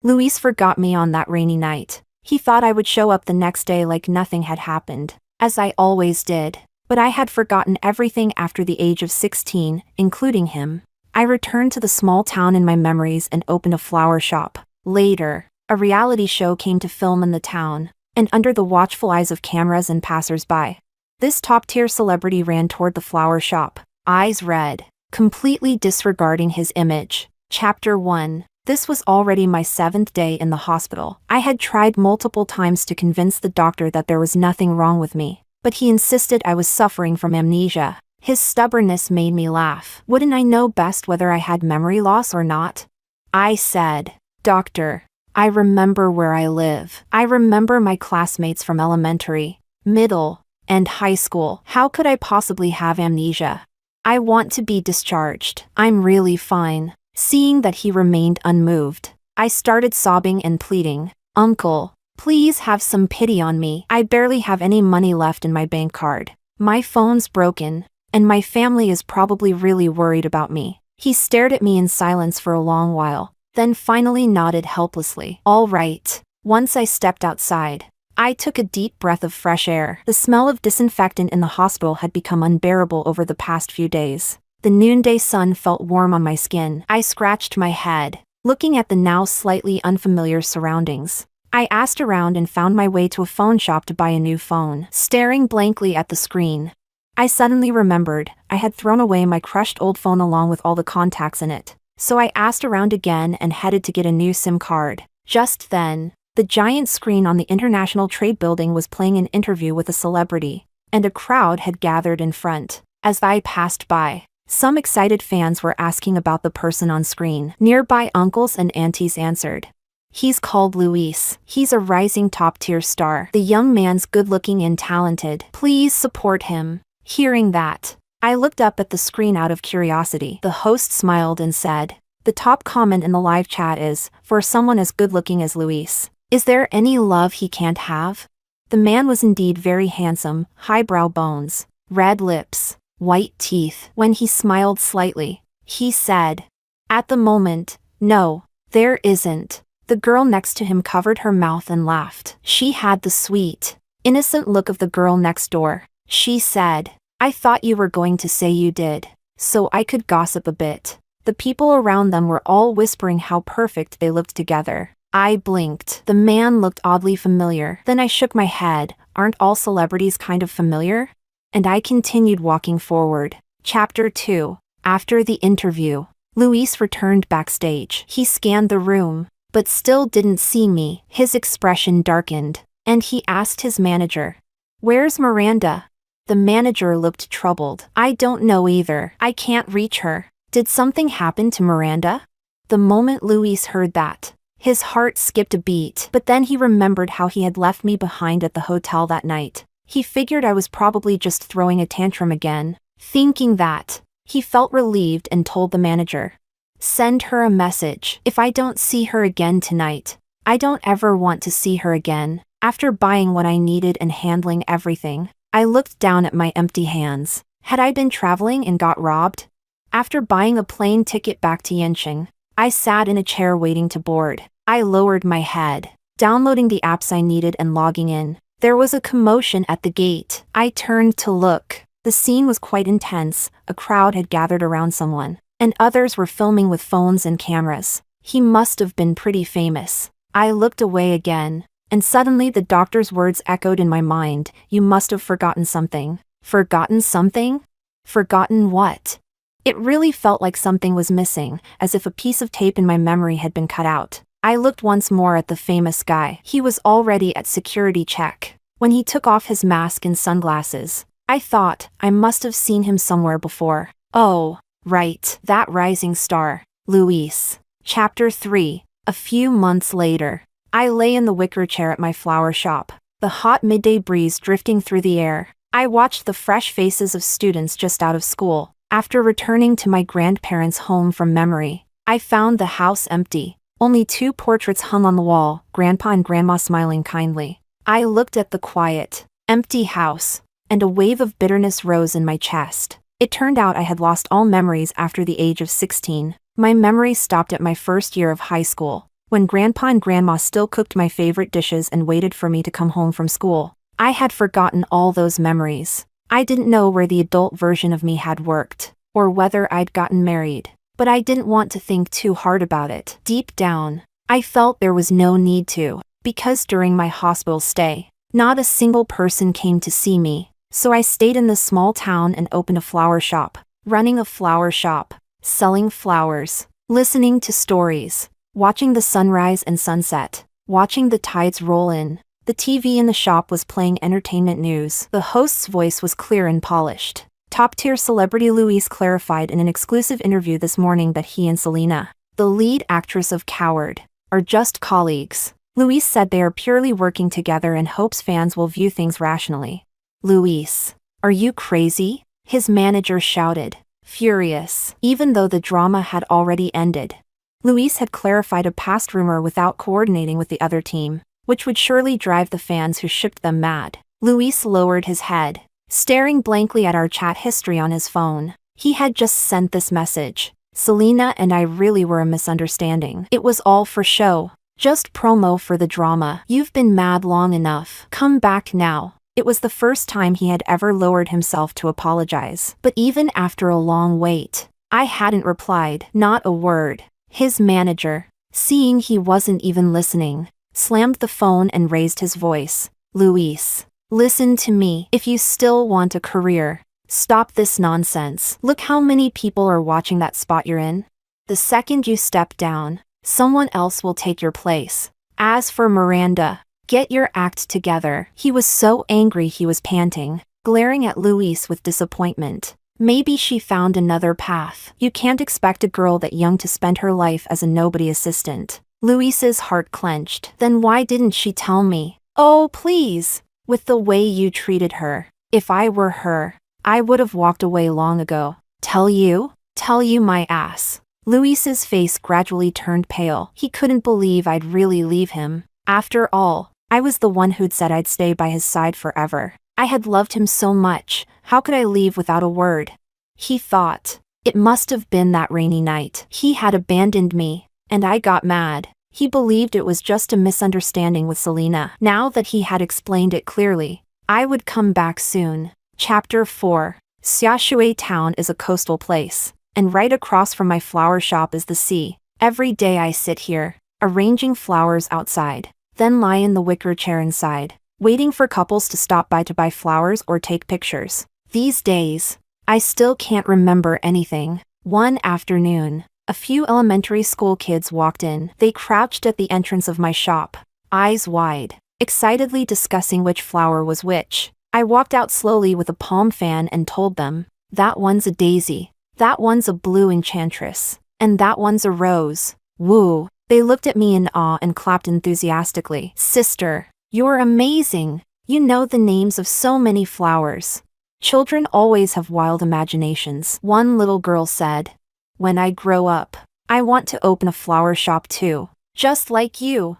Luis forgot me on that rainy night. He thought I would show up the next day like nothing had happened, as I always did. But I had forgotten everything after the age of 16, including him. I returned to the small town in my memories and opened a flower shop. Later, a reality show came to film in the town, and under the watchful eyes of cameras and passersby, this top-tier celebrity ran toward the flower shop, eyes red, completely disregarding his image. Chapter 1. This was already my 7th day in the hospital. I had tried multiple times to convince the doctor that there was nothing wrong with me, but he insisted I was suffering from amnesia. His stubbornness made me laugh. Wouldn't I know best whether I had memory loss or not? I said, "Doctor, I remember where I live. I remember my classmates from elementary, middle, and high school. How could I possibly have amnesia? I want to be discharged. I'm really fine." Seeing that he remained unmoved, I started sobbing and pleading, "Uncle, please have some pity on me. I barely have any money left in my bank card. My phone's broken, and my family is probably really worried about me." He stared at me in silence for a long while, then finally nodded helplessly. "All right." Once I stepped outside, I took a deep breath of fresh air. The smell of disinfectant in the hospital had become unbearable over the past few days. The noonday sun felt warm on my skin. I scratched my head, looking at the now slightly unfamiliar surroundings. I asked around and found my way to a phone shop to buy a new phone. Staring blankly at the screen, I suddenly remembered I had thrown away my crushed old phone along with all the contacts in it. So I asked around again and headed to get a new SIM card. Just then, the giant screen on the International Trade Building was playing an interview with a celebrity, and a crowd had gathered in front. As I passed by, some excited fans were asking about the person on screen. Nearby uncles and aunties answered, "He's called Luis. He's a rising top-tier star. The young man's good-looking and talented. Please support him." Hearing that, I looked up at the screen out of curiosity. The host smiled and said, "The top comment in the live chat is, for someone as good-looking as Luis, is there any love he can't have?" The man was indeed very handsome, highbrow bones, red lips, white teeth. When he smiled slightly, he said, "At the moment, no, there isn't." The girl next to him covered her mouth and laughed. She had the sweet, innocent look of the girl next door. She said, "I thought you were going to say you did, so I could gossip a bit." The people around them were all whispering how perfect they looked together. I blinked. The man looked oddly familiar. Then I shook my head. Aren't all celebrities kind of familiar? And I continued walking forward. Chapter 2. After the interview, Luis returned backstage. He scanned the room, but still didn't see me. His expression darkened, and he asked his manager, "Where's Miranda?" The manager looked troubled. "I don't know either. I can't reach her." Did something happen to Miranda? The moment Luis heard that, his heart skipped a beat, but then he remembered how he had left me behind at the hotel that night. He figured I was probably just throwing a tantrum again. Thinking that, he felt relieved and told the manager, "Send her a message. If I don't see her again tonight, I don't ever want to see her again." After buying what I needed and handling everything, I looked down at my empty hands. Had I been traveling and got robbed? After buying a plane ticket back to Yanqing, I sat in a chair waiting to board. I lowered my head, downloading the apps I needed and logging in. There was a commotion at the gate. I turned to look. The scene was quite intense. A crowd had gathered around someone, and others were filming with phones and cameras. He must have been pretty famous. I looked away again, and suddenly the doctor's words echoed in my mind. "You must have forgotten something." Forgotten something? Forgotten what? It really felt like something was missing, as if a piece of tape in my memory had been cut out. I looked once more at the famous guy. He was already at security check. When he took off his mask and sunglasses, I thought I must have seen him somewhere before. Oh, right, that rising star, Luis. Chapter 3. A few months later, I lay in the wicker chair at my flower shop, the hot midday breeze drifting through the air. I watched the fresh faces of students just out of school. After returning to my grandparents' home from memory, I found the house empty. Only 2 portraits hung on the wall, Grandpa and Grandma smiling kindly. I looked at the quiet, empty house, and a wave of bitterness rose in my chest. It turned out I had lost all memories after the age of 16. My memory stopped at my first year of high school. when Grandpa and Grandma still cooked my favorite dishes and waited for me to come home from school. I had forgotten all those memories. I didn't know where the adult version of me had worked, or whether I'd gotten married, but I didn't want to think too hard about it. Deep down, I felt there was no need to, because during my hospital stay, not a single person came to see me, so I stayed in the small town and opened a flower shop, running a flower shop, selling flowers, listening to stories, watching the sunrise and sunset, watching the tides roll in. The TV in the shop was playing entertainment news. The host's voice was clear and polished. Top-tier celebrity Luis clarified in an exclusive interview this morning that he and Selena, the lead actress of Coward, are just colleagues. Luis said they are purely working together and hopes fans will view things rationally. Luis, are you crazy? His manager shouted, furious, even though the drama had already ended. Luis had clarified a past rumor without coordinating with the other team, which would surely drive the fans who shipped them mad. Luis lowered his head, staring blankly at our chat history on his phone. He had just sent this message. Selena and I really were a misunderstanding. It was all for show. Just promo for the drama. You've been mad long enough. Come back now. It was the first time he had ever lowered himself to apologize. But even after a long wait, I hadn't replied, not a word. His manager, seeing he wasn't even listening, slammed the phone and raised his voice. Luis, listen to me. If you still want a career, stop this nonsense. Look how many people are watching that spot you're in. The second you step down, someone else will take your place. As for Miranda, get your act together. He was so angry he was panting, glaring at Luis with disappointment. Maybe she found another path. You can't expect a girl that young to spend her life as a nobody assistant. Luis's heart clenched. Then why didn't she tell me? Oh, please. With the way you treated her. If I were her, I would have walked away long ago. Tell you? Tell you my ass. Luis's face gradually turned pale. He couldn't believe I'd really leave him. After all, I was the one who'd said I'd stay by his side forever. I had loved him so much. How could I leave without a word? He thought. It must have been that rainy night. He had abandoned me, and I got mad. He believed it was just a misunderstanding with Selena. Now that he had explained it clearly, I would come back soon. Chapter 4. Xiaoshui town is a coastal place, and right across from my flower shop is the sea. Every day I sit here, arranging flowers outside, then lie in the wicker chair inside, waiting for couples to stop by to buy flowers or take pictures. These days, I still can't remember anything. One afternoon, a few elementary school kids walked in. They crouched at the entrance of my shop, eyes wide, excitedly discussing which flower was which. I walked out slowly with a palm fan and told them, that one's a daisy, that one's a blue enchantress, and that one's a rose. Woo! They looked at me in awe and clapped enthusiastically. Sister, you're amazing! You know the names of so many flowers. Children always have wild imaginations. One little girl said, when I grow up, I want to open a flower shop too. Just like you.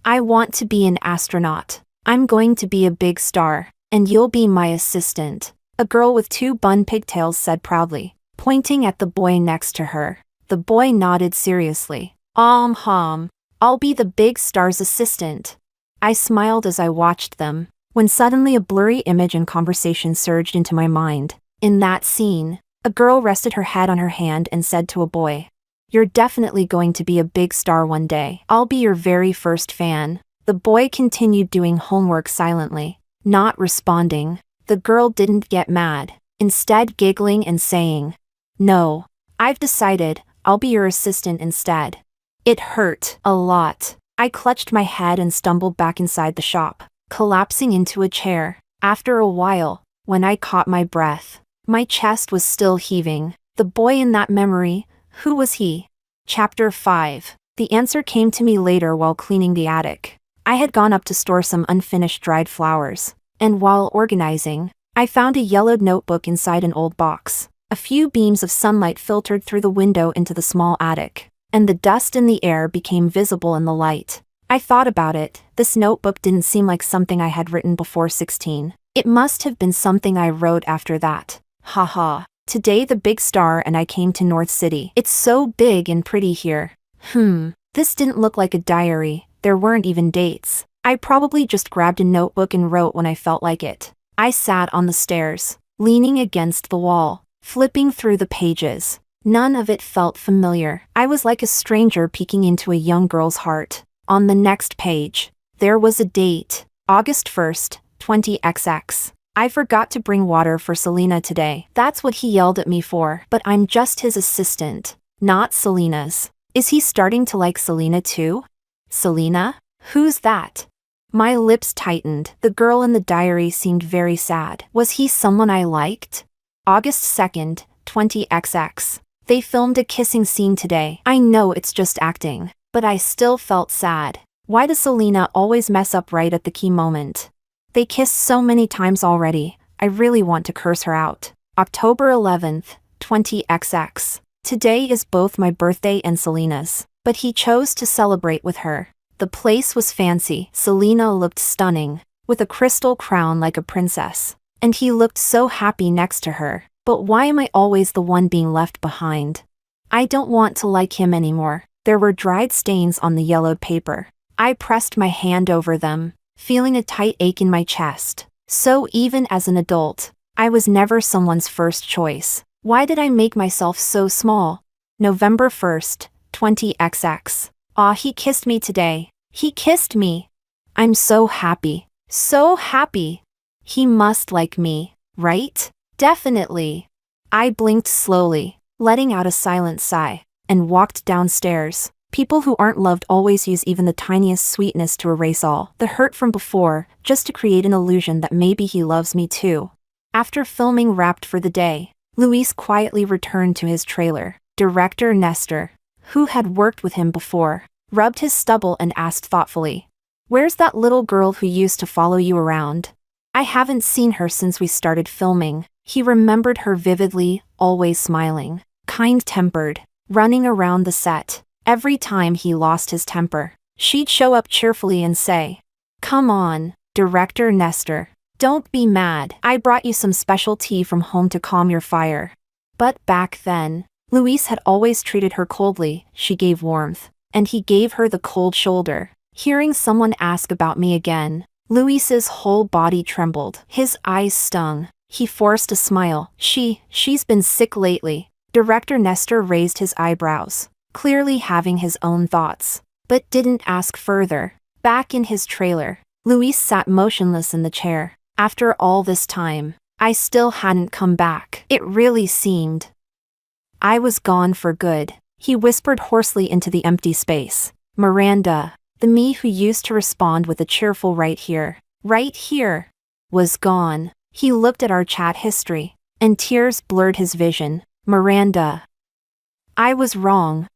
I want to be an astronaut. I'm going to be a big star, and you'll be my assistant. A girl with 2 bun pigtails said proudly, pointing at the boy next to her. The boy nodded seriously. I'll be the big star's assistant. I smiled as I watched them, when suddenly a blurry image and conversation surged into my mind. In that scene, a girl rested her head on her hand and said to a boy, you're definitely going to be a big star one day. I'll be your very first fan. The boy continued doing homework silently, not responding. The girl didn't get mad, instead giggling and saying, no, I've decided, I'll be your assistant instead. It hurt a lot. I clutched my head and stumbled back inside the shop, collapsing into a chair. After a while, when I caught my breath, my chest was still heaving. The boy in that memory, who was he? Chapter 5. The answer came to me later while cleaning the attic. I had gone up to store some unfinished dried flowers, and while organizing, I found a yellowed notebook inside an old box. A few beams of sunlight filtered through the window into the small attic, and the dust in the air became visible in the light. I thought about it. This notebook didn't seem like something I had written before 16. It must have been something I wrote after that. Haha. Today the big star and I came to North City. It's so big and pretty here. This didn't look like a diary, there weren't even dates. I probably just grabbed a notebook and wrote when I felt like it. I sat on the stairs, leaning against the wall, flipping through the pages. None of it felt familiar. I was like a stranger peeking into a young girl's heart. On the next page, there was a date, August 1st, 20XX. I forgot to bring water for Selena today. That's what he yelled at me for. But I'm just his assistant, not Selena's. Is he starting to like Selena too? Selena? Who's that? My lips tightened. The girl in the diary seemed very sad. Was he someone I liked? August 2nd, 20XX. They filmed a kissing scene today. I know it's just acting, but I still felt sad. Why does Selena always mess up right at the key moment? They kissed so many times already. I really want to curse her out. October 11th, 20XX. Today is both my birthday and Selena's, but he chose to celebrate with her. The place was fancy. Selena looked stunning, with a crystal crown like a princess. And he looked so happy next to her. But why am I always the one being left behind? I don't want to like him anymore. There were dried stains on the yellowed paper. I pressed my hand over them, feeling a tight ache in my chest. So even as an adult, I was never someone's first choice. Why did I make myself so small? November 1st, 20XX. Aw, he kissed me today. He kissed me. I'm so happy. So happy. He must like me, right? Definitely. I blinked slowly, letting out a silent sigh, and walked downstairs. People who aren't loved always use even the tiniest sweetness to erase all the hurt from before, just to create an illusion that maybe he loves me too. After filming wrapped for the day, Luis quietly returned to his trailer. Director Nestor, who had worked with him before, rubbed his stubble and asked thoughtfully, "Where's that little girl who used to follow you around?" "I haven't seen her since we started filming." He remembered her vividly, always smiling, kind-tempered, running around the set. Every time he lost his temper, she'd show up cheerfully and say, "Come on, Director Nestor. Don't be mad. I brought you some special tea from home to calm your fire." But back then, Luis had always treated her coldly. She gave warmth, and he gave her the cold shoulder. Hearing someone ask about me again, Luis's whole body trembled. His eyes stung. He forced a smile. She's been sick lately." Director Nestor raised his eyebrows, clearly having his own thoughts, but didn't ask further. Back in his trailer, Luis sat motionless in the chair. After all this time, I still hadn't come back. It really seemed I was gone for good. He whispered hoarsely into the empty space. Miranda, the me who used to respond with a cheerful right here, was gone. He looked at our chat history, and tears blurred his vision. Miranda. I was wrong.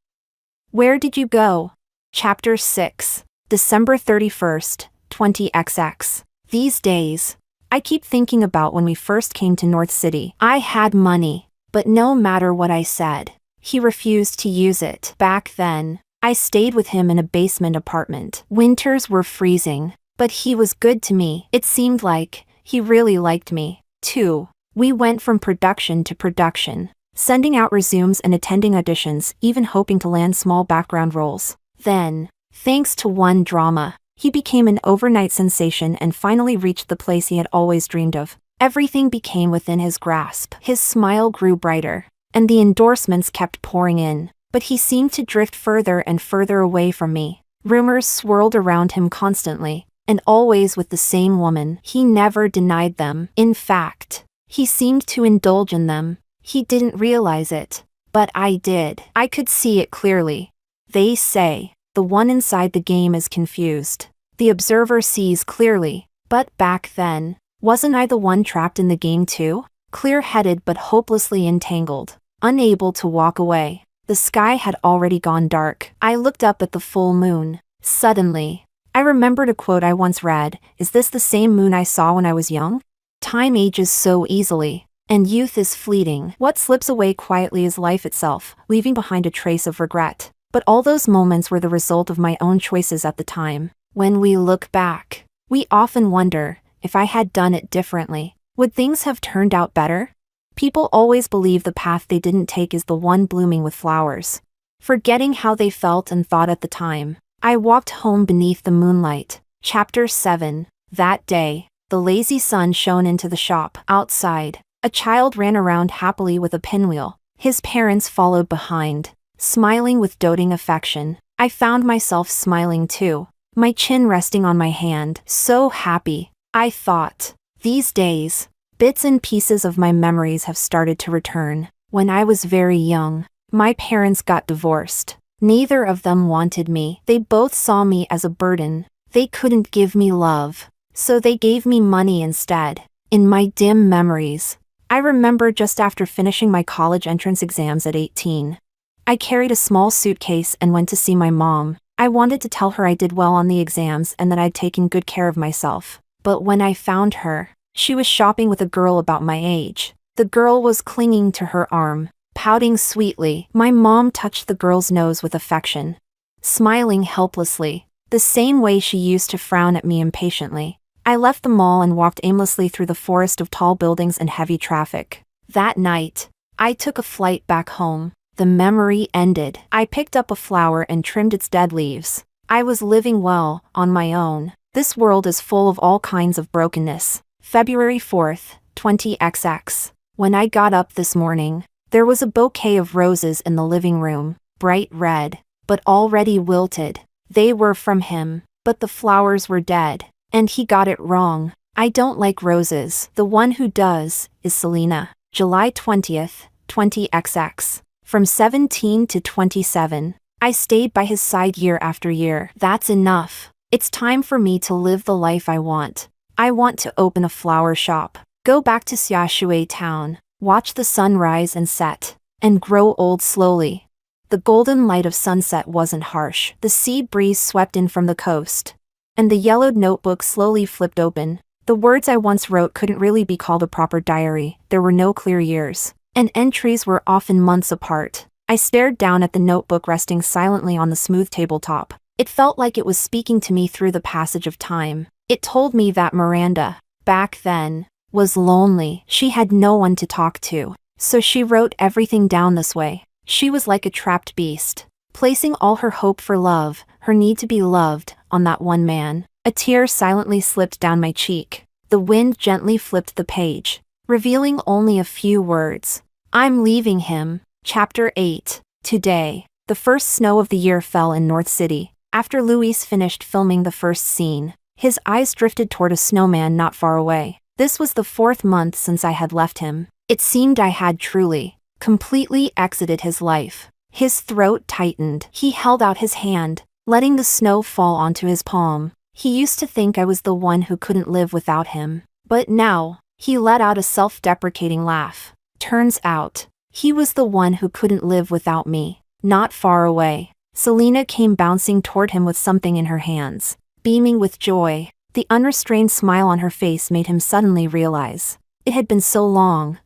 Where did you go? Chapter 6. December 31st, 20XX. These days, I keep thinking about when we first came to North City. I had money, but no matter what I said, he refused to use it. Back then, I stayed with him in a basement apartment. Winters were freezing, but he was good to me. It seemed like he really liked me, too. We went from production to production, sending out resumes and attending auditions, even hoping to land small background roles. Then, thanks to one drama, he became an overnight sensation and finally reached the place he had always dreamed of. Everything became within his grasp. His smile grew brighter, and the endorsements kept pouring in, but he seemed to drift further and further away from me. Rumors swirled around him constantly, and always with the same woman. He never denied them. In fact, he seemed to indulge in them. He didn't realize it, but I did. I could see it clearly. They say, the one inside the game is confused. The observer sees clearly. But back then, wasn't I the one trapped in the game too? Clear-headed but hopelessly entangled, unable to walk away. The sky had already gone dark. I looked up at the full moon. Suddenly, I remembered a quote I once read. Is this the same moon I saw when I was young? Time ages so easily, and youth is fleeting. What slips away quietly is life itself, leaving behind a trace of regret. But all those moments were the result of my own choices at the time. When we look back, we often wonder, if I had done it differently, would things have turned out better? People always believe the path they didn't take is the one blooming with flowers. forgetting how they felt and thought at the time. I walked home beneath the moonlight. Chapter 7. That day, the lazy sun shone into the shop. Outside, a child ran around happily with a pinwheel. His parents followed behind, smiling with doting affection. I found myself smiling too, my chin resting on my hand. So happy, I thought. These days, bits and pieces of my memories have started to return. When I was very young, my parents got divorced. Neither of them wanted me. They both saw me as a burden. They couldn't give me love, so they gave me money instead. In my dim memories, I remember just after finishing my college entrance exams at 18. I carried a small suitcase and went to see my mom. I wanted to tell her I did well on the exams and that I'd taken good care of myself. But when I found her, she was shopping with a girl about my age. The girl was clinging to her arm, pouting sweetly. My mom touched the girl's nose with affection, smiling helplessly, the same way she used to frown at me impatiently. I left the mall and walked aimlessly through the forest of tall buildings and heavy traffic. That night, I took a flight back home. The memory ended. I picked up a flower and trimmed its dead leaves. I was living well, on my own. This world is full of all kinds of brokenness. February 4th, 20XX. When I got up this morning, there was a bouquet of roses in the living room, bright red, but already wilted. They were from him, but the flowers were dead, and he got it wrong. I don't like roses. The one who does is Selena. July 20th, 20XX. From 17 to 27, I stayed by his side year after year. That's enough. It's time for me to live the life I want. I want to open a flower shop, go back to Xiaoshui town, watch the sun rise and set, and grow old slowly. The golden light of sunset wasn't harsh. The sea breeze swept in from the coast, and the yellowed notebook slowly flipped open. The words I once wrote couldn't really be called a proper diary. There were no clear years, and entries were often months apart. I stared down at the notebook resting silently on the smooth tabletop. It felt like it was speaking to me through the passage of time. It told me that Miranda, back then, was lonely. She had no one to talk to, so she wrote everything down this way. She was like a trapped beast, placing all her hope for love, her need to be loved, on that one man. A tear silently slipped down my cheek. The wind gently flipped the page, revealing only a few words. I'm leaving him. Chapter 8. Today, the first snow of the year fell in North City. After Luis finished filming the first scene, his eyes drifted toward a snowman not far away. This was the 4th month since I had left him. It seemed I had truly, completely exited his life. His throat tightened. He held out his hand, letting the snow fall onto his palm. He used to think I was the one who couldn't live without him. But now, he let out a self-deprecating laugh. Turns out, he was the one who couldn't live without me. Not far away, Selena came bouncing toward him with something in her hands. Beaming with joy, the unrestrained smile on her face made him suddenly realize. It had been so long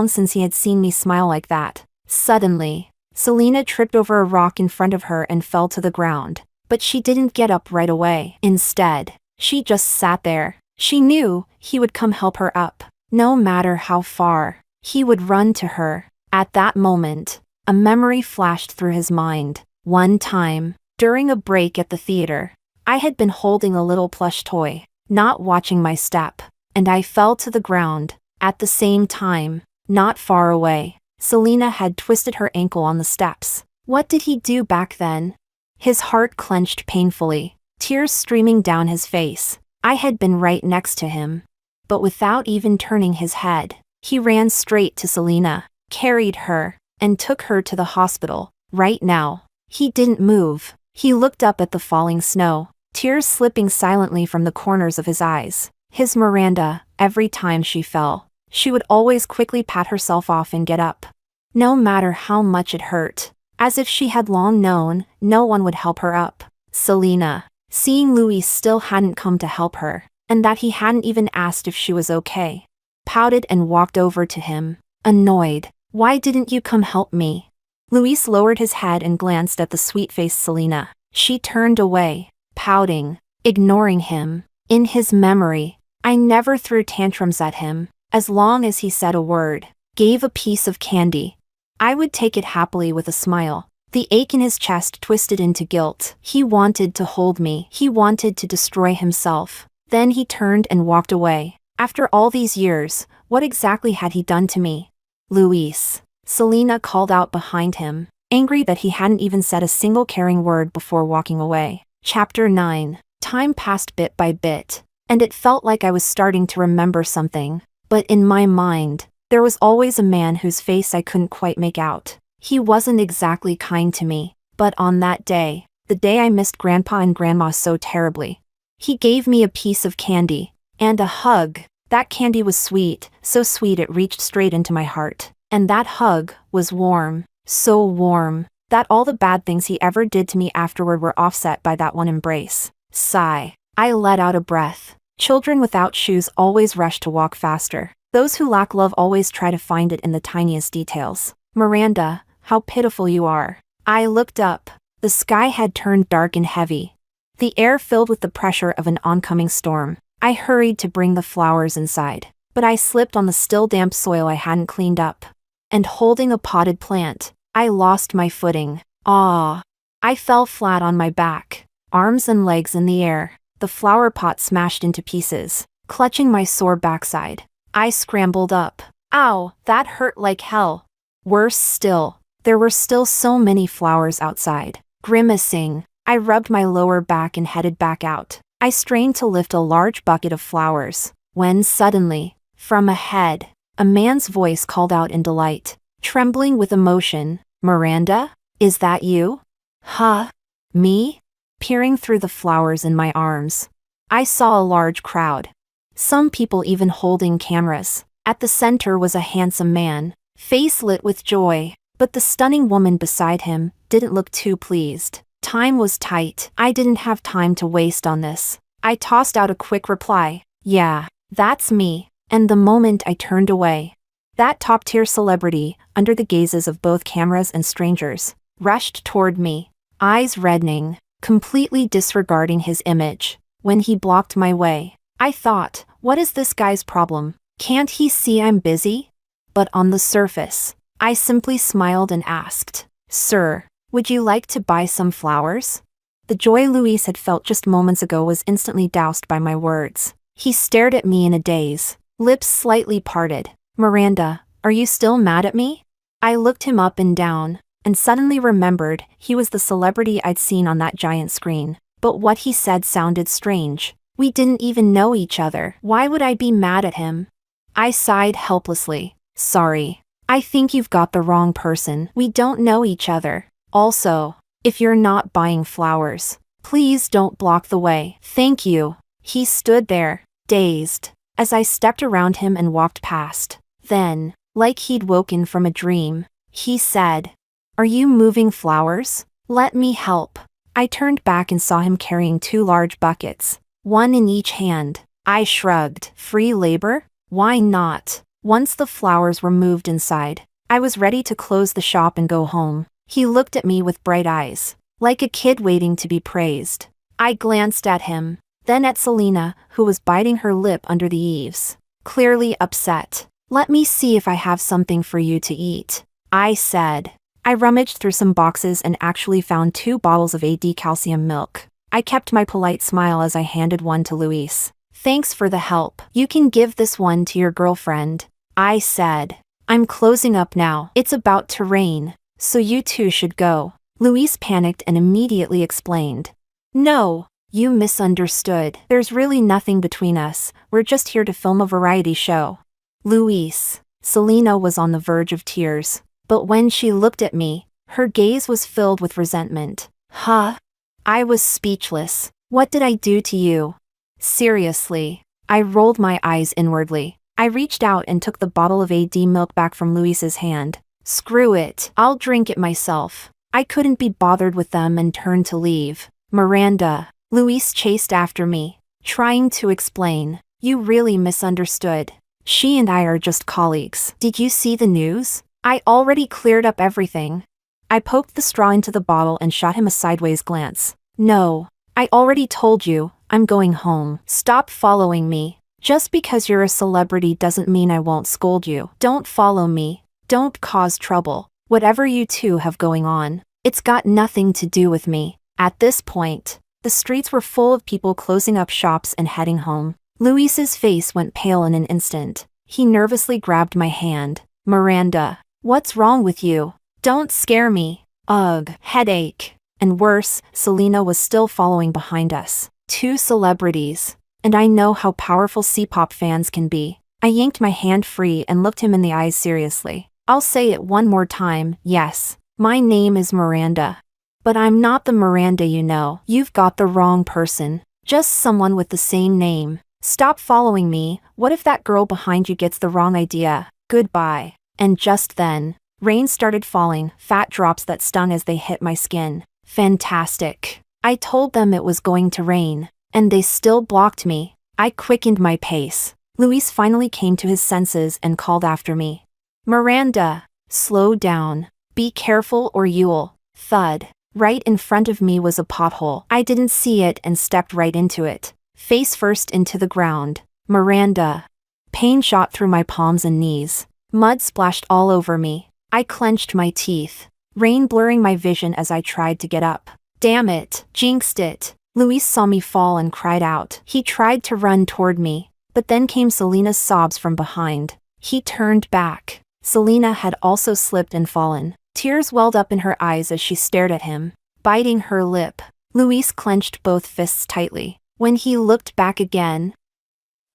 since he had seen me smile like that. Suddenly, Selena tripped over a rock in front of her and fell to the ground. But she didn't get up right away. Instead, she just sat there. She knew he would come help her up. No matter how far, he would run to her. At that moment, a memory flashed through his mind. One time, during a break at the theater, I had been holding a little plush toy, not watching my step, and I fell to the ground. At the same time, not far away, Selena had twisted her ankle on the steps. What did he do back then? His heart clenched painfully, tears streaming down his face. I had been right next to him. But without even turning his head, he ran straight to Selena, carried her, and took her to the hospital. Right now, he didn't move. He looked up at the falling snow, tears slipping silently from the corners of his eyes. His Miranda, every time she fell, she would always quickly pat herself off and get up. No matter how much it hurt, as if she had long known, no one would help her up. Selena, seeing Luis still hadn't come to help her, and that he hadn't even asked if she was okay, pouted and walked over to him, annoyed. Why didn't you come help me? Luis lowered his head and glanced at the sweet-faced Selena. She turned away, pouting, ignoring him. In his memory, I never threw tantrums at him. As long as he said a word, gave a piece of candy, I would take it happily with a smile. The ache in his chest twisted into guilt. He wanted to hold me. He wanted to destroy himself. Then he turned and walked away. After all these years, what exactly had he done to me? Luis. Selena called out behind him, angry that he hadn't even said a single caring word before walking away. Chapter 9. Time passed bit by bit, and it felt like I was starting to remember something. But in my mind, there was always a man whose face I couldn't quite make out. He wasn't exactly kind to me, but on that day, the day I missed Grandpa and Grandma so terribly, he gave me a piece of candy and a hug. That candy was sweet, so sweet it reached straight into my heart. And that hug was warm, so warm, that all the bad things he ever did to me afterward were offset by that one embrace. Sigh. I let out a breath. Children without shoes always rush to walk faster. Those who lack love always try to find it in the tiniest details. Miranda, how pitiful you are. I looked up. The sky had turned dark and heavy, the air filled with the pressure of an oncoming storm. I hurried to bring the flowers inside, but I slipped on the still damp soil I hadn't cleaned up. And holding a potted plant, I lost my footing. Ah! I fell flat on my back, arms and legs in the air, the flower pot smashed into pieces, clutching my sore backside. I scrambled up. Ow, that hurt like hell. Worse still, there were still so many flowers outside. Grimacing, I rubbed my lower back and headed back out. I strained to lift a large bucket of flowers, when suddenly, from ahead, a man's voice called out in delight, trembling with emotion, "Miranda, is that you?" Huh? Me? Peering through the flowers in my arms, I saw a large crowd. Some people even holding cameras. At the center was a handsome man, face lit with joy, but the stunning woman beside him didn't look too pleased. Time was tight. I didn't have time to waste on this. I tossed out a quick reply, "Yeah, that's me," and the moment I turned away, that top-tier celebrity, under the gazes of both cameras and strangers, rushed toward me, eyes reddening, completely disregarding his image. When he blocked my way, I thought, what is this guy's problem? Can't he see I'm busy? But on the surface, I simply smiled and asked, "Sir, would you like to buy some flowers?" The joy Luis had felt just moments ago was instantly doused by my words. He stared at me in a daze, lips slightly parted. "Miranda, are you still mad at me?" I looked him up and down, and suddenly remembered he was the celebrity I'd seen on that giant screen. But what he said sounded strange. We didn't even know each other. Why would I be mad at him? I sighed helplessly. "Sorry. I think you've got the wrong person. We don't know each other. Also, if you're not buying flowers, please don't block the way. Thank you." He stood there, dazed, as I stepped around him and walked past. Then, like he'd woken from a dream, he said, "Are you moving flowers? Let me help." I turned back and saw him carrying 2 large buckets, one in each hand. I shrugged. Free labor? Why not? Once the flowers were moved inside, I was ready to close the shop and go home. He looked at me with bright eyes, like a kid waiting to be praised. I glanced at him, then at Selena, who was biting her lip under the eaves, clearly upset. "Let me see if I have something for you to eat," I said. I rummaged through some boxes and actually found 2 bottles of AD calcium milk. I kept my polite smile as I handed one to Luis. "Thanks for the help. You can give this one to your girlfriend," I said. "I'm closing up now. It's about to rain, so you two should go." Luis panicked and immediately explained. "No, you misunderstood. There's really nothing between us. We're just here to film a variety show." Luis. Selena was on the verge of tears, but when she looked at me, her gaze was filled with resentment. "Huh?" I was speechless. "What did I do to you?" Seriously. I rolled my eyes inwardly. I reached out and took the bottle of AD milk back from Luis's hand. "Screw it. I'll drink it myself." I couldn't be bothered with them and turned to leave. "Miranda." Luis chased after me, trying to explain. "You really misunderstood. She and I are just colleagues. Did you see the news? I already cleared up everything." I poked the straw into the bottle and shot him a sideways glance. "No. I already told you, I'm going home. Stop following me. Just because you're a celebrity doesn't mean I won't scold you. Don't follow me. Don't cause trouble. Whatever you two have going on, It's got nothing to do with me. At this point, the streets were full of people closing up shops and heading home. Luis's face went pale in an instant. He nervously grabbed my hand. Miranda, what's wrong with you? Don't scare me. Ugh, headache. And worse, Selena was still following behind us. Two celebrities. And I know how powerful C-pop fans can be. I yanked my hand free and looked him in the eyes seriously. I'll say it one more time, yes. My name is Miranda. But I'm not the Miranda you know. You've got the wrong person. Just someone with the same name. Stop following me. What if that girl behind you gets the wrong idea? Goodbye. And just then, rain started falling, fat drops that stung as they hit my skin. Fantastic. I told them it was going to rain, and they still blocked me. I quickened my pace. Luis finally came to his senses and called after me. Miranda, slow down. Be careful or you'll. Thud. Right in front of me was a pothole. I didn't see it and stepped right into it. Face first into the ground. Miranda. Pain shot through my palms and knees. Mud splashed all over me. I clenched my teeth. Rain blurring my vision as I tried to get up. Damn it, jinxed it. Luis saw me fall and cried out. He tried to run toward me, but then came Selena's sobs from behind. He turned back. Selena had also slipped and fallen. Tears welled up in her eyes as she stared at him, biting her lip. Luis clenched both fists tightly. When he looked back again,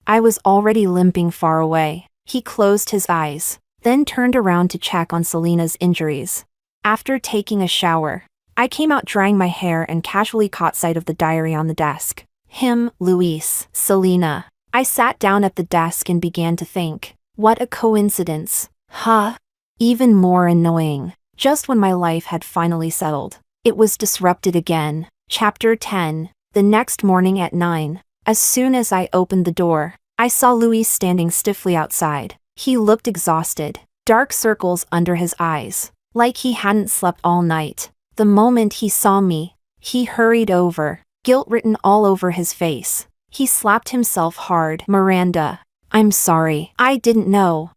I was already limping far away. He closed his eyes, then turned around to check on Selena's injuries. After taking a shower, I came out drying my hair and casually caught sight of the diary on the desk. Him, Luis, Selena. I sat down at the desk and began to think. What a coincidence. Huh? Even more annoying. Just when my life had finally settled, it was disrupted again. Chapter 10. The next morning at 9. As soon as I opened the door, I saw Luis standing stiffly outside. He looked exhausted, dark circles under his eyes, like he hadn't slept all night. The moment he saw me, he hurried over, guilt written all over his face. He slapped himself hard. Miranda, I'm sorry. I didn't know.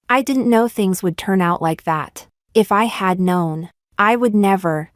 I didn't know things would turn out like that. If I had known, I would never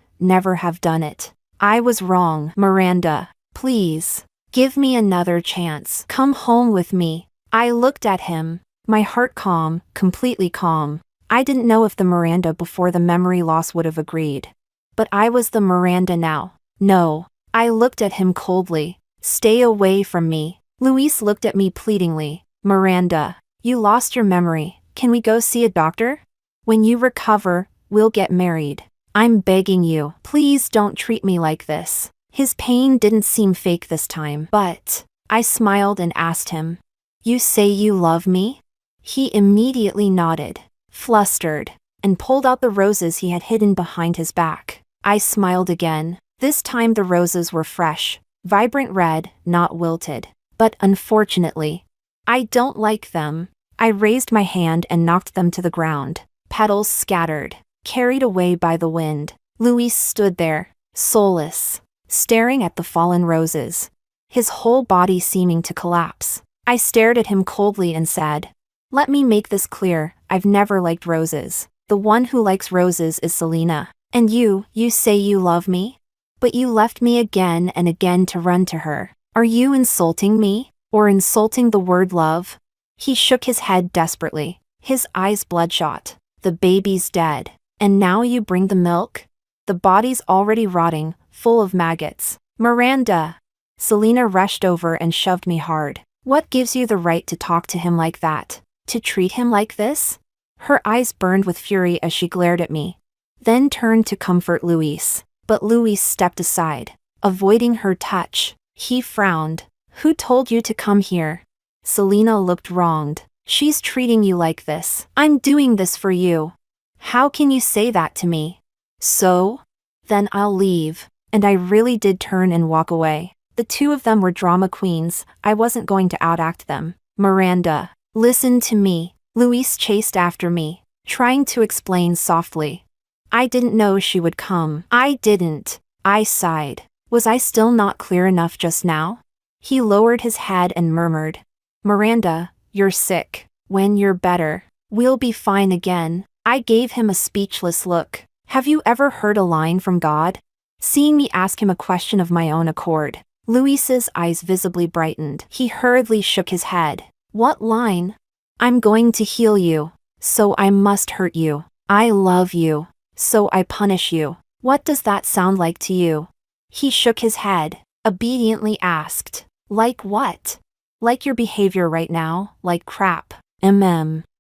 have done it. I was wrong. Miranda, please, give me another chance. Come home with me. I looked at him, my heart calm, completely calm. I didn't know if the Miranda before the memory loss would have agreed. But I was the Miranda now. No. I looked at him coldly. Stay away from me. Luis looked at me pleadingly. Miranda, you lost your memory. Can we go see a doctor? When you recover, we'll get married. I'm begging you. Please don't treat me like this. His pain didn't seem fake this time, but I smiled and asked him, You say you love me? He immediately nodded, flustered, and pulled out the roses he had hidden behind his back. I smiled again. This time the roses were fresh, vibrant red, not wilted. But unfortunately, I don't like them. I raised my hand and knocked them to the ground. Petals scattered, carried away by the wind. Luis stood there, soulless, staring at the fallen roses, his whole body seeming to collapse. I stared at him coldly and said, Let me make this clear, I've never liked roses. The one who likes roses is Selena. And you say you love me? But you left me again and again to run to her. Are you insulting me? Or insulting the word love? He shook his head desperately, his eyes bloodshot. The baby's dead. And now you bring the milk? The body's already rotting, full of maggots. Miranda! Selena rushed over and shoved me hard. What gives you the right to talk to him like that? To treat him like this? Her eyes burned with fury as she glared at me, then turned to comfort Luis. But Luis stepped aside, avoiding her touch. He frowned. Who told you to come here? Selena looked wronged. She's treating you like this. I'm doing this for you. How can you say that to me? So? Then I'll leave. And I really did turn and walk away. The two of them were drama queens. I wasn't going to outact them. Miranda, listen to me. Luis chased after me, trying to explain softly. I didn't know she would come. I didn't. I sighed. Was I still not clear enough just now? He lowered his head and murmured, Miranda, you're sick. When you're better, we'll be fine again. I gave him a speechless look. Have you ever heard a line from God? Seeing me ask him a question of my own accord, Luis's eyes visibly brightened. He hurriedly shook his head. What line? I'm going to heal you, so I must hurt you. I love you, so I punish you. What does that sound like to you? He shook his head, obediently asked. Like what? Like your behavior right now, like crap.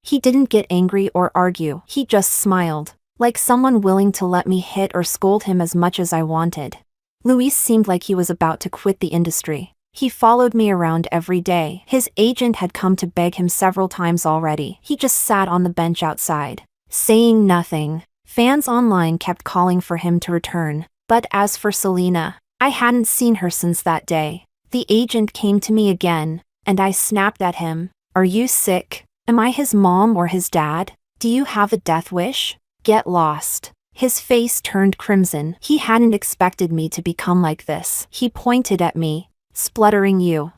He didn't get angry or argue. He just smiled, like someone willing to let me hit or scold him as much as I wanted. Luis seemed like he was about to quit the industry. He followed me around every day. His agent had come to beg him several times already. He just sat on the bench outside, saying nothing. Fans online kept calling for him to return. But as for Selena, I hadn't seen her since that day. The agent came to me again, and I snapped at him. Are you sick? Am I his mom or his dad? Do you have a death wish? Get lost. His face turned crimson. He hadn't expected me to become like this. He pointed at me, spluttering you,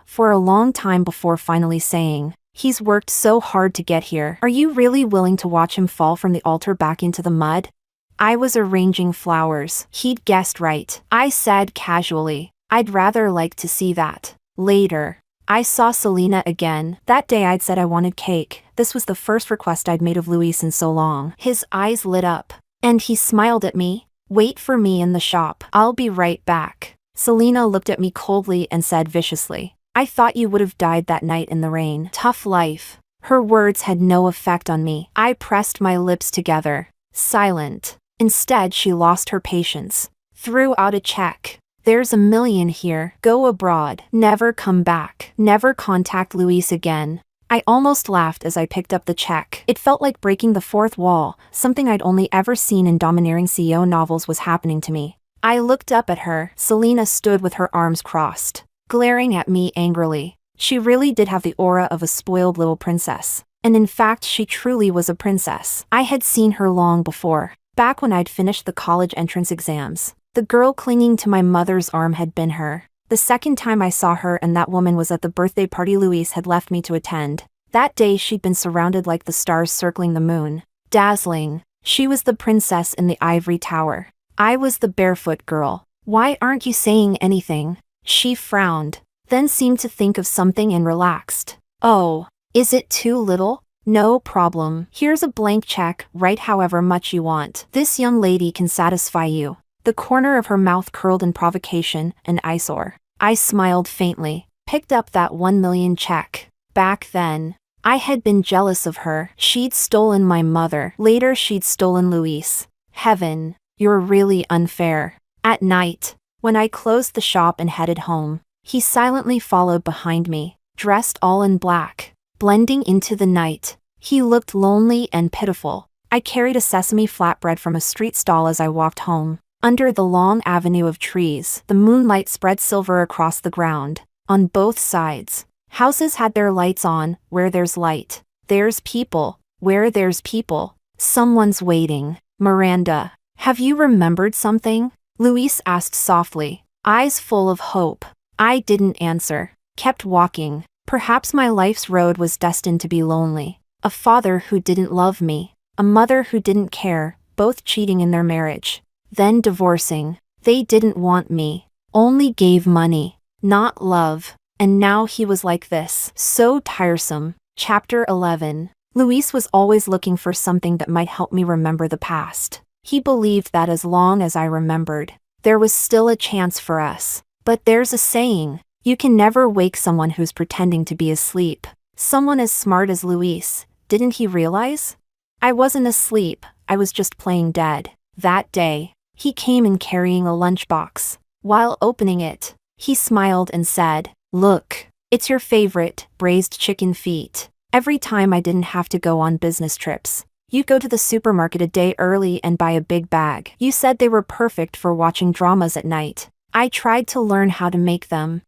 for a long time before finally saying, he's worked so hard to get here. Are you really willing to watch him fall from the altar back into the mud? I was arranging flowers. He'd guessed right. I said casually, I'd rather like to see that. Later, I saw Selena again. That day I'd said I wanted cake. This was the first request I'd made of Luis in so long. His eyes lit up, and he smiled at me. Wait for me in the shop. I'll be right back. Selena looked at me coldly and said viciously, I thought you would have died that night in the rain. Tough life. Her words had no effect on me. I pressed my lips together, silent. Instead, she lost her patience. Threw out a check. There's $1 million here. Go abroad. Never come back. Never contact Luis again. I almost laughed as I picked up the check. It felt like breaking the fourth wall. Something I'd only ever seen in domineering CEO novels was happening to me. I looked up at her. Selena stood with her arms crossed, glaring at me angrily. She really did have the aura of a spoiled little princess. And in fact, she truly was a princess. I had seen her long before, back when I'd finished the college entrance exams. The girl clinging to my mother's arm had been her. The second time I saw her and that woman was at the birthday party Luis had left me to attend. That day she'd been surrounded like the stars circling the moon. Dazzling. She was the princess in the ivory tower. I was the barefoot girl. Why aren't you saying anything? She frowned, then seemed to think of something and relaxed. Oh, is it too little? No problem. Here's a blank check, write however much you want. This young lady can satisfy you. The corner of her mouth curled in provocation, an eyesore. I smiled faintly, picked up that $1 million check. Back then, I had been jealous of her. She'd stolen my mother. Later she'd stolen Luis. Heaven, you're really unfair. At night, when I closed the shop and headed home, he silently followed behind me, dressed all in black, blending into the night. He looked lonely and pitiful. I carried a sesame flatbread from a street stall as I walked home. Under the long avenue of trees, the moonlight spread silver across the ground. On both sides, houses had their lights on. Where there's light, there's people. Where there's people, someone's waiting. Miranda, have you remembered something? Luis asked softly, eyes full of hope. I didn't answer, kept walking. Perhaps my life's road was destined to be lonely. A father who didn't love me, a mother who didn't care, both cheating in their marriage. Then divorcing. They didn't want me, only gave money, not love. And now he was like this. So tiresome. Chapter 11. Luis was always looking for something that might help me remember the past. He believed that as long as I remembered, there was still a chance for us. But there's a saying, you can never wake someone who's pretending to be asleep. Someone as smart as Luis, didn't he realize? I wasn't asleep, I was just playing dead. That day, he came in carrying a lunchbox. While opening it, he smiled and said, look, it's your favorite, braised chicken feet. Every time I didn't have to go on business trips, you'd go to the supermarket a day early and buy a big bag. You said they were perfect for watching dramas at night. I tried to learn how to make them.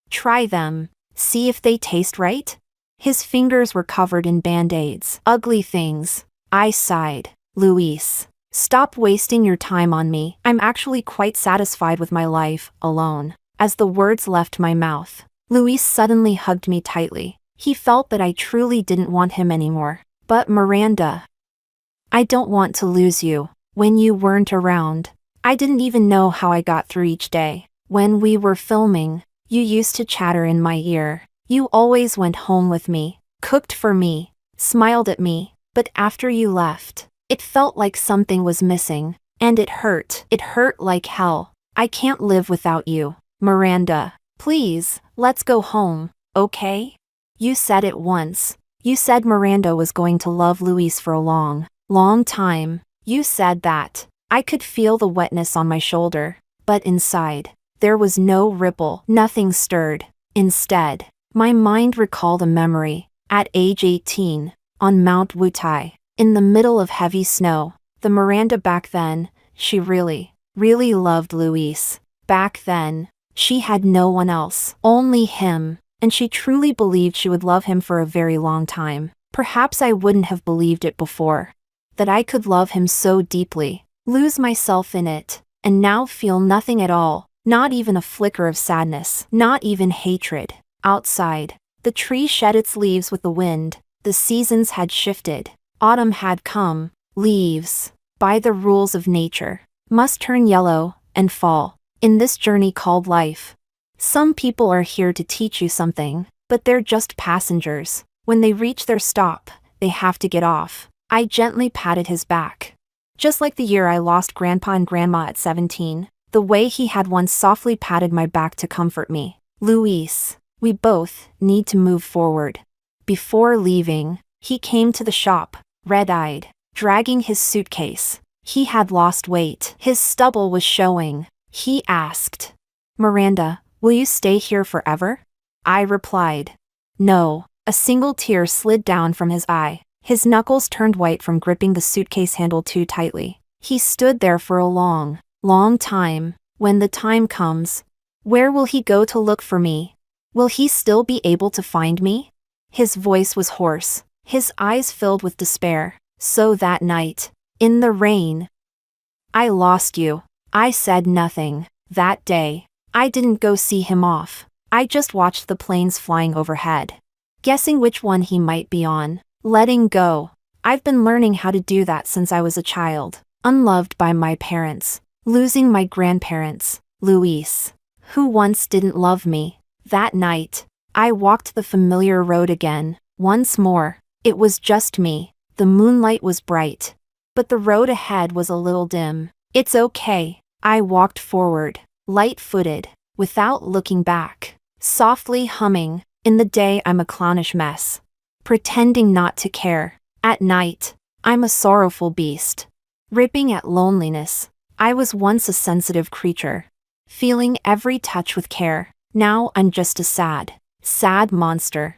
Try them. See if they taste right? His fingers were covered in band-aids. Ugly things. I sighed. Luis, stop wasting your time on me. I'm actually quite satisfied with my life, alone. As the words left my mouth, Luis suddenly hugged me tightly. He felt that I truly didn't want him anymore. But Miranda, I don't want to lose you. when you weren't around. I didn't even know how I got through each day. When we were filming, you used to chatter in my ear. You always went home with me, cooked for me, smiled at me, but after you left, it felt like something was missing, and it hurt. It hurt like hell. I can't live without you. Miranda, please, let's go home, okay? You said it once. You said Miranda was going to love Luis for a long, long time. You said that. I could feel the wetness on my shoulder, but inside, there was no ripple. Nothing stirred. Instead, my mind recalled a memory. At age 18, on Mount Wutai, in the middle of heavy snow, the Miranda back then, she really, really loved Luis. Back then, she had no one else, only him, and she truly believed she would love him for a very long time. Perhaps I wouldn't have believed it before. That I could love him so deeply, lose myself in it, and now feel nothing at all, not even a flicker of sadness, not even hatred. Outside, the tree shed its leaves with the wind, the seasons had shifted, autumn had come, leaves, by the rules of nature, must turn yellow and fall, in this journey called life. Some people are here to teach you something, but they're just passengers. When they reach their stop, they have to get off. I gently patted his back. Just like the year I lost Grandpa and Grandma at 17, the way he had once softly patted my back to comfort me. Luis, we both need to move forward. Before leaving, he came to the shop, red-eyed, dragging his suitcase. He had lost weight. His stubble was showing. He asked, Miranda, will you stay here forever? I replied, no. A single tear slid down from his eye. His knuckles turned white from gripping the suitcase handle too tightly. He stood there for a long, long time. When the time comes, where will he go to look for me? Will he still be able to find me? His voice was hoarse, his eyes filled with despair. So that night, in the rain, I lost you. I said nothing. That day, I didn't go see him off. I just watched the planes flying overhead, guessing which one he might be on. Letting go. I've been learning how to do that since I was a child. Unloved by my parents. Losing my grandparents. Luis, who once didn't love me. That night, I walked the familiar road again. Once more, it was just me. The moonlight was bright, but the road ahead was a little dim. It's okay. I walked forward, light-footed, without looking back. Softly humming, in the day I'm a clownish mess. Pretending not to care. At night, I'm a sorrowful beast. Ripping at loneliness. I was once a sensitive creature, feeling every touch with care. Now I'm just a sad, sad monster.